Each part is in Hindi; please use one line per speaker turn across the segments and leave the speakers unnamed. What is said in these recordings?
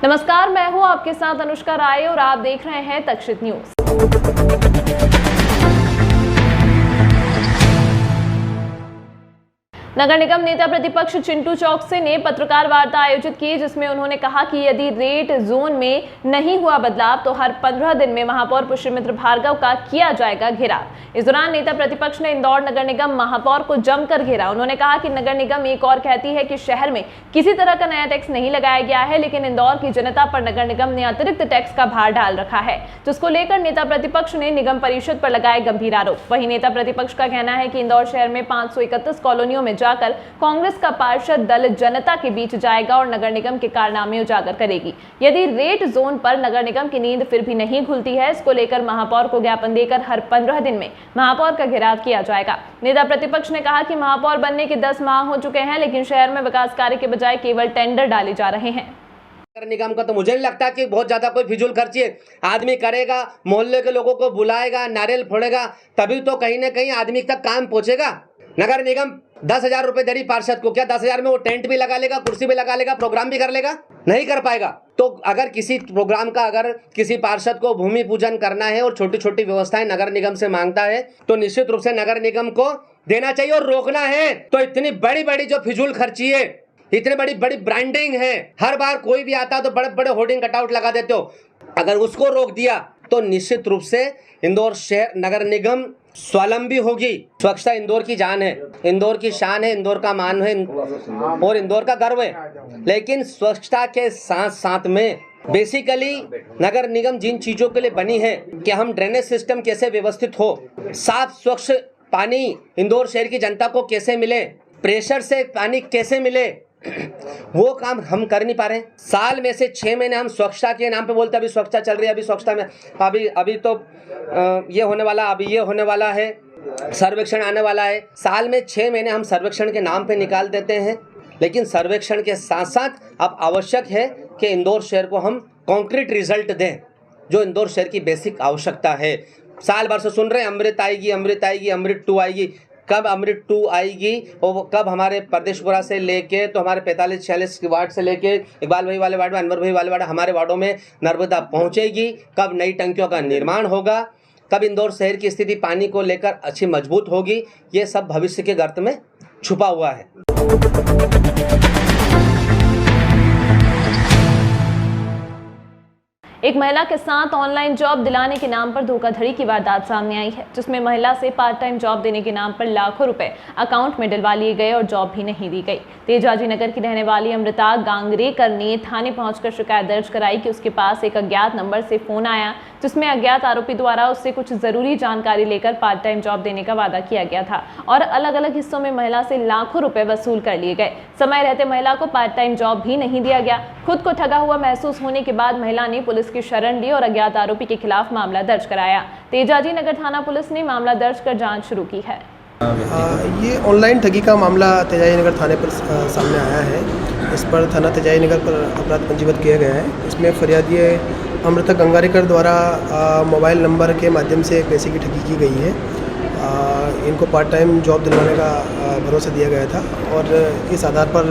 नमस्कार, मैं हूं आपके साथ अनुष्का राय और आप देख रहे हैं तक्षित न्यूज। नगर निगम नेता प्रतिपक्ष चिंटू चौकसे ने पत्रकार वार्ता आयोजित की, जिसमें उन्होंने कहा कि यदि रेड जोन में नहीं हुआ बदलाव तो हर 15 दिन में महापौर पुष्यमित्र भार्गव का किया जाएगा घेराव। इस दौरान नेता प्रतिपक्ष ने इंदौर नगर निगम महापौर को जमकर घेरा। उन्होंने कहा कि नगर निगम एक और कहती है कि शहर में किसी तरह का नया टैक्स नहीं लगाया गया है, लेकिन इंदौर की जनता पर नगर निगम ने अतिरिक्त टैक्स का भार डाल रखा है, जिसको लेकर नेता प्रतिपक्ष ने निगम परिषद पर लगाए गंभीर आरोप। वहीं नेता प्रतिपक्ष का कहना है कि इंदौर शहर में 531 कॉलोनियों में जाकर कांग्रेस का पार्षद दल जनता के बीच जाएगा और नगर निगम के कारनामे उजागर करेगी। यदि रेड जोन पर नगर निगम की नींद फिर भी नहीं खुलती है, इसको लेकर महापौर को ज्ञापन देकर हर 15 दिन में महापौर का घेराव किया जाएगा। नेता प्रतिपक्ष ने कहा कि महापौर बनने के 10 माह हो चुके हैं, लेकिन शहर में विकास कार्य के बजाय केवल टेंडर डाले जा रहे हैं।
नगर निगम का तो मुझे नहीं लगता कि बहुत ज्यादा कोई फिजूल खर्ची आदमी करेगा, मोहल्ले के लोगों को बुलाएगा, नारियल फोड़ेगा, तभी तो कहीं ना कहीं आदमी तक काम पहुंचेगा। नगर निगम 10,000 रुपए दे रही पार्षद को, क्या 10,000 में वो टेंट भी लगा लेगा, कुर्सी भी लगा लेगा, प्रोग्राम भी कर लेगा? नहीं कर पाएगा। तो अगर किसी प्रोग्राम का, अगर किसी पार्षद को भूमि पूजन करना है और छोटी छोटी व्यवस्थाएं नगर निगम से मांगता है, तो निश्चित रूप से नगर निगम को देना चाहिए और रोकना है। तो इतनी बड़ी बड़ी जो फिजूल खर्ची है, इतनी बड़ी बड़ी ब्रांडिंग है, हर बार कोई भी आता तो बड़े बड़े होर्डिंग कटआउट लगा देते हो, अगर उसको रोक दिया तो निश्चित रूप से इंदौर शहर नगर निगम स्वावलंबी होगी। स्वच्छता इंदौर की जान है, इंदौर की शान है, इंदौर का मान है और इंदौर का गर्व है। लेकिन स्वच्छता के साथ साथ में बेसिकली नगर निगम जिन चीजों के लिए बनी है कि हम ड्रेनेज सिस्टम कैसे व्यवस्थित हो, साफ स्वच्छ पानी इंदौर शहर की जनता को कैसे मिले, प्रेशर से पानी कैसे मिले, वो काम हम कर नहीं पा रहे। साल में से 6 महीने हम स्वच्छता के नाम पे बोलते हैं, अभी स्वच्छता चल रही है, अभी स्वच्छता में अभी तो ये होने वाला, अभी ये होने वाला है, सर्वेक्षण आने वाला है। साल में 6 महीने हम सर्वेक्षण के नाम पे निकाल देते हैं, लेकिन सर्वेक्षण के साथ साथ अब आवश्यक है कि इंदौर शहर को हम कॉन्क्रीट रिजल्ट दें, जो इंदौर शहर की बेसिक आवश्यकता है। साल भर से सुन रहे हैं अमृत आएगी, अमृत आएगी, अमृत 2 आएगी। कब अमृत 2 आएगी और कब हमारे प्रदेशपुरा से लेके तो हमारे 45-46 वार्ड से लेके इकबाल भाई वाले वार्ड में, अनवर भाई वाले वार्ड, हमारे वार्डों में नर्मदा पहुंचेगी, कब नई टंकियों का निर्माण होगा, कब इंदौर शहर की स्थिति पानी को लेकर अच्छी मजबूत होगी, ये सब भविष्य के गर्त में छुपा हुआ है।
एक महिला के साथ ऑनलाइन जॉब दिलाने के नाम पर धोखाधड़ी की वारदात सामने आई है, जिसमें महिला से पार्ट टाइम जॉब देने के नाम पर लाखों रुपए अकाउंट में डलवा लिए गए और जॉब भी नहीं दी गई। तेजाजी नगर की रहने वाली अमृता गांगरेकर ने थाने पहुंचकर शिकायत दर्ज कराई कि उसके पास एक अज्ञात नंबर से फोन आया, जिसमें अज्ञात आरोपी द्वारा उससे कुछ जरूरी जानकारी लेकर पार्ट टाइम जॉब देने का वादा किया गया था और अलग अलग हिस्सों में महिला से लाखों रुपए वसूल कर लिए गए। समय रहते महिला को पार्ट टाइम जॉब भी नहीं दिया गया। खुद को ठगा हुआ महसूस होने के बाद महिला ने पुलिस की शरण ली और अज्ञात आरोपी के खिलाफ मामला दर्ज कराया। तेजाजी नगर थाना पुलिस ने मामला दर्ज कर जांच शुरू की है।
ये ऑनलाइन ठगी का मामला तेजाजी नगर थाने पर सामने आया है। इस पर थाना तेजाजी नगर पर अपराध पंजीबद्ध किया गया है। इसमें फरियादी अमृता गंगारेकर द्वारा मोबाइल नंबर के माध्यम से पैसे की ठगी की गई है। इनको पार्ट टाइम जॉब दिलवाने का भरोसा दिया गया था और इस आधार पर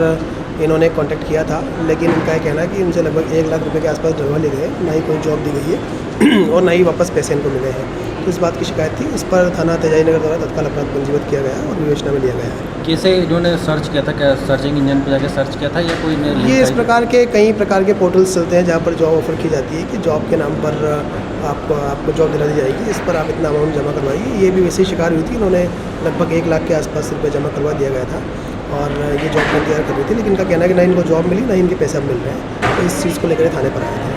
इन्होंने कांटेक्ट किया था, लेकिन इनका यह कहना है कि उनसे लगभग 1 लाख रुपए के आसपास डलवा लिए गए, ना ही कोई जॉब दी गई है और ना ही वापस पैसे इनको मिले हैं। तो इस बात की शिकायत थी। इस पर थाना तेजाजी नगर द्वारा तत्काल अपराध पंजीबद्ध किया गया और विवेचना में लिया गया है।
कैसे इन्होंने सर्च किया था, क्या सर्चिंग इंजन पर जाकर सर्च किया था या कोई
ये इस प्रकार के कई प्रकार के पोर्टल्स चलते हैं जहाँ पर जॉब ऑफर की जाती है कि जॉब के नाम पर आपको जॉब दिला दी जाएगी, इस पर आप इतना अमाउंट जमा करवाइए। ये भी वैसे ही शिकार हुई थी। इन्होंने लगभग 1 लाख के आसपास रुपये जमा करवा दिया गया था और ये जॉब पर तैयार कर रही थी, लेकिन इनका कहना है कि ना इनको जॉब मिली, ना इनके पैसे अब मिल रहे हैं। तो इस चीज़ को लेकर थाने पर आए थे।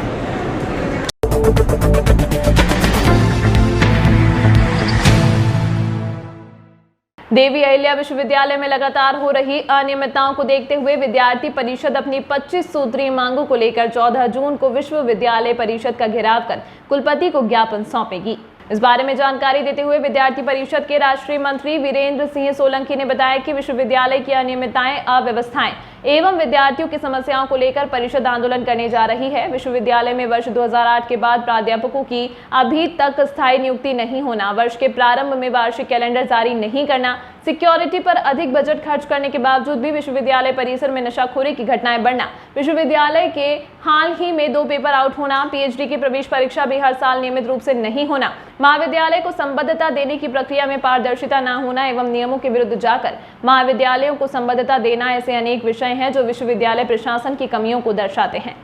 देवी अहिल्या विश्वविद्यालय में लगातार हो रही अनियमितताओं को देखते हुए विद्यार्थी परिषद अपनी 25 सूत्रीय मांगों को लेकर 14 जून को विश्वविद्यालय परिषद का घेराव कर कुलपति को ज्ञापन सौंपेगी। इस बारे में जानकारी देते हुए विद्यार्थी परिषद के राष्ट्रीय मंत्री वीरेंद्र सिंह सोलंकी ने बताया कि विश्वविद्यालय की अनियमितताएं, अव्यवस्थाएं एवं विद्यार्थियों की समस्याओं को लेकर परिषद आंदोलन करने जा रही है। विश्वविद्यालय में वर्ष 2008 के बाद प्राध्यापकों की अभी तक स्थायी नियुक्ति नहीं होना, वर्ष के प्रारंभ में वार्षिक कैलेंडर जारी नहीं करना, सिक्योरिटी पर अधिक बजट खर्च करने के बावजूद भी विश्वविद्यालय परिसर में नशाखोरी की घटनाएं बढ़ना, विश्वविद्यालय के हाल ही में 2 पेपर आउट होना, पीएचडी की प्रवेश परीक्षा भी हर साल नियमित रूप से नहीं होना, महाविद्यालय को संबद्धता देने की प्रक्रिया में पारदर्शिता न होना एवं नियमों के विरुद्ध जाकर महाविद्यालयों को संबद्धता देना, ऐसे अनेक विषय हैं जो विश्वविद्यालय प्रशासन की कमियों को दर्शाते हैं।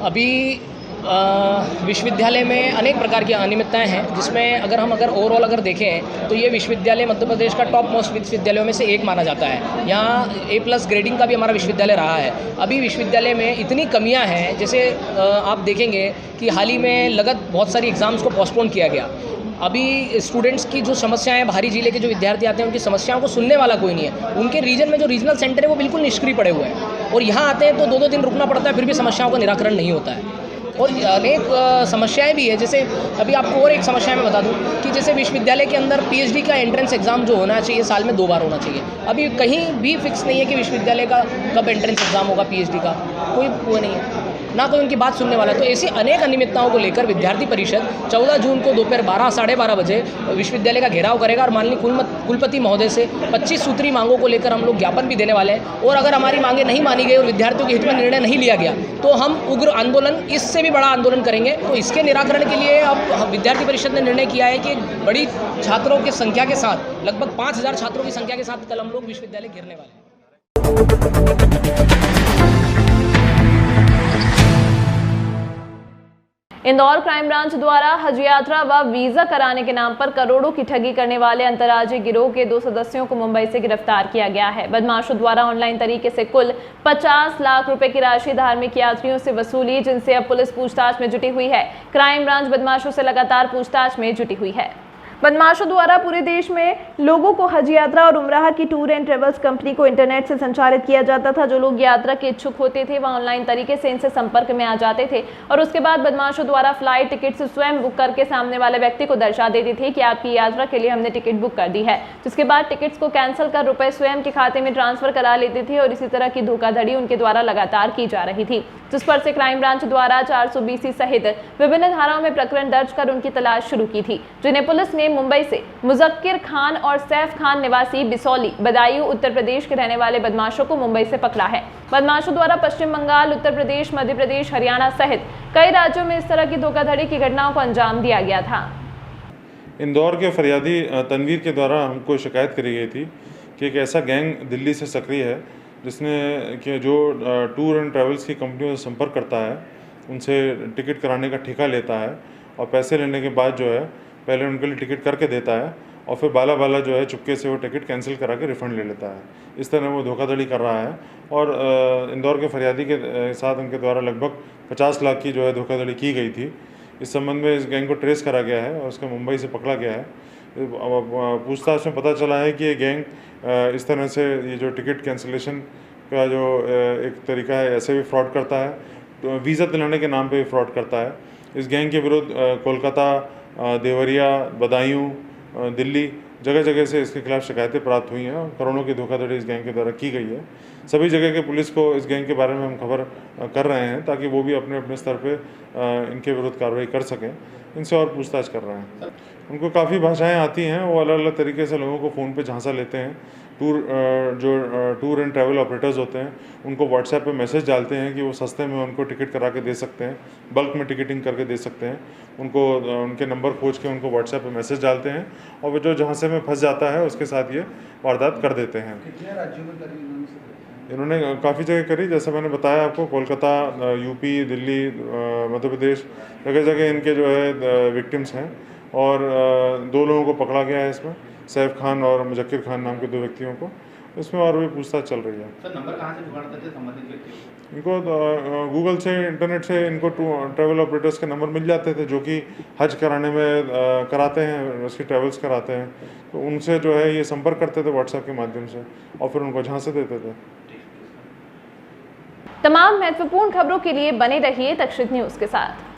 अभी विश्वविद्यालय में अनेक प्रकार की अनियमितताएं हैं, जिसमें अगर ओवरऑल अगर देखें तो ये विश्वविद्यालय मध्य प्रदेश का टॉप मोस्ट विश्वविद्यालयों में से एक माना जाता है। यहाँ A+ ग्रेडिंग का भी हमारा विश्वविद्यालय रहा है। अभी विश्वविद्यालय में इतनी कमियां हैं, जैसे आप देखेंगे कि हाल ही में लगत बहुत सारी एग्ज़ाम्स को पोस्टपोन किया गया। अभी स्टूडेंट्स की जो समस्याएं हैं, बाहरी जिले के जो विद्यार्थी आते हैं उनकी समस्याओं को सुनने वाला कोई नहीं है। उनके रीजन में जो रीजनल सेंटर है वो बिल्कुल निष्क्रिय पड़े हुए हैं और यहाँ आते हैं तो 2-2 दिन रुकना पड़ता है, फिर भी समस्याओं का निराकरण नहीं होता है। और अनेक समस्याएं भी है, जैसे अभी आपको और एक समस्या मैं बता दूं कि जैसे विश्वविद्यालय के अंदर पीएचडी का एंट्रेंस एग्ज़ाम जो होना चाहिए साल में 2 बार होना चाहिए, अभी कहीं भी फिक्स नहीं है कि विश्वविद्यालय का कब एंट्रेंस एग्ज़ाम होगा। पीएचडी का कोई वो नहीं है, ना कोई उनकी बात सुनने वाला। तो ऐसी अनेक अनियमितताओं को लेकर विद्यार्थी परिषद 14 जून को दोपहर 12 साढ़े 12 बजे विश्वविद्यालय का घेराव करेगा और माननीय कुलपति महोदय से 25 सूत्री मांगों को लेकर हम लोग ज्ञापन भी देने वाले हैं। और अगर हमारी मांगें नहीं मानी गई और विद्यार्थियों के हित में निर्णय नहीं लिया गया तो हम उग्र आंदोलन, इससे भी बड़ा आंदोलन करेंगे। तो इसके निराकरण के लिए अब विद्यार्थी परिषद ने निर्णय किया है कि बड़ी छात्रों की संख्या के साथ, लगभग 5000 छात्रों की संख्या के साथ कल हम लोग विश्वविद्यालय घेरने वाले हैं।
इंदौर क्राइम ब्रांच द्वारा हज यात्रा व वीजा कराने के नाम पर करोड़ों की ठगी करने वाले अंतर्राज्यीय गिरोह के 2 सदस्यों को मुंबई से गिरफ्तार किया गया है। बदमाशों द्वारा ऑनलाइन तरीके से कुल 50 लाख रुपए की राशि धार्मिक यात्रियों से वसूली, जिनसे अब पुलिस पूछताछ में जुटी हुई है। क्राइम ब्रांच बदमाशों से लगातार पूछताछ में जुटी हुई है। बदमाशों द्वारा पूरे देश में लोगों को हज यात्रा और उम्राह की टूर एंड ट्रेवल्स कंपनी को इंटरनेट से संचालित किया जाता था। जो लोग यात्रा के इच्छुक होते थे वह ऑनलाइन तरीके से इनसे संपर्क में आ जाते थे और उसके बाद बदमाशों द्वारा फ्लाइट टिकट स्वयं बुक करके सामने वाले व्यक्ति को दर्शा देते थे कि आपकी यात्रा के लिए हमने टिकट बुक कर दी है, जिसके बाद टिकट्स को कैंसिल कर रुपए स्वयं के खाते में ट्रांसफर करा लेते थे और इसी तरह की धोखाधड़ी उनके द्वारा लगातार की जा रही थी, जिस पर से क्राइम ब्रांच द्वारा 420 सहित विभिन्न धाराओं में प्रकरण दर्ज कर उनकी तलाश शुरू की थी, जिन्हें पुलिस ने मुंबई से मुजक्किर खान और सैफ खान निवासी बिसौली, बदायूं, उत्तर प्रदेश के रहने वाले बदमाशों को मुंबई से पकड़ा है। बदमाशों द्वारा पश्चिम बंगाल, उत्तर प्रदेश, मध्य प्रदेश, हरियाणा सहित कई राज्यों में इस तरह की धोखाधड़ी की घटनाओं को अंजाम दिया गया था।
इंदौर के फरियादी तनवीर के द्वारा हमको शिकायत करी गई थी कि एक ऐसा गैंग दिल्ली से सक्रिय है जिसने कि जो टूर एंड ट्रैवल्स की कंपनियों से संपर्क करता है, उनसे टिकट कराने का ठेका लेता है और पैसे लेने के बाद जो है पहले उनके लिए टिकट करके देता है और फिर बाला जो है चुपके से वो टिकट कैंसिल करा के रिफ़ंड ले लेता है। इस तरह वो धोखाधड़ी कर रहा है और इंदौर के फरियादी के साथ उनके द्वारा लगभग 50 लाख की जो है धोखाधड़ी की गई थी। इस संबंध में इस गैंग को ट्रेस करा गया है और उसको मुंबई से पकड़ा गया है। पूछताछ में पता चला है कि ये गैंग इस तरह से ये जो टिकट कैंसिलेशन का जो एक तरीका है, ऐसे भी फ्रॉड करता है, तो वीज़ा दिलाने के नाम पे फ्रॉड करता है। इस गैंग के विरुद्ध कोलकाता, देवरिया, बदायूं, दिल्ली जगह जगह से इसके खिलाफ शिकायतें प्राप्त हुई हैं और करोड़ों की धोखाधड़ी इस गैंग के द्वारा की गई है। सभी जगह के पुलिस को इस गैंग के बारे में हम खबर कर रहे हैं ताकि वो भी अपने अपने स्तर पे इनके विरुद्ध कार्रवाई कर सकें। इनसे और पूछताछ कर रहे हैं। उनको काफ़ी भाषाएं आती हैं, वो अलग अलग तरीके से लोगों को फ़ोन पे झांसा लेते हैं। टूर एंड ट्रैवल ऑपरेटर्स होते हैं, उनको व्हाट्सएप पे मैसेज डालते हैं कि वो सस्ते में उनको टिकट करा के दे सकते हैं, बल्क में टिकटिंग करके दे सकते हैं। उनको उनके नंबर खोज के उनको व्हाट्सएप पे मैसेज डालते हैं और वो जो झांसे में फंस जाता है उसके साथ ये वारदात कर देते हैं।
कितने राज्यों में करी
इन्होंने काफ़ी जगह करी, जैसा मैंने बताया आपको, कोलकाता, यूपी, दिल्ली, मध्य प्रदेश, जगह जगह इनके जो है विक्टिम्स हैं और 2 लोगों को पकड़ा गया है इसमें, सैफ खान और मुजक्किर खान नाम के 2 व्यक्तियों को। इसमें और भी पूछताछ चल रही है।
सर, नंबर कहाँ से जुगाड़ते थे संबंधित व्यक्ति?
इनको गूगल से, इंटरनेट से इनको ट्रैवल ऑपरेटर्स के नंबर मिल जाते थे जो कि हज कराने में कराते हैं, उसकी ट्रैवल्स कराते हैं, तो उनसे जो है ये संपर्क करते थे व्हाट्सएप के माध्यम से और फिर उनको झांसे देते थे।
तमाम महत्वपूर्ण खबरों के लिए बने रहिए तक्षित न्यूज़ के साथ।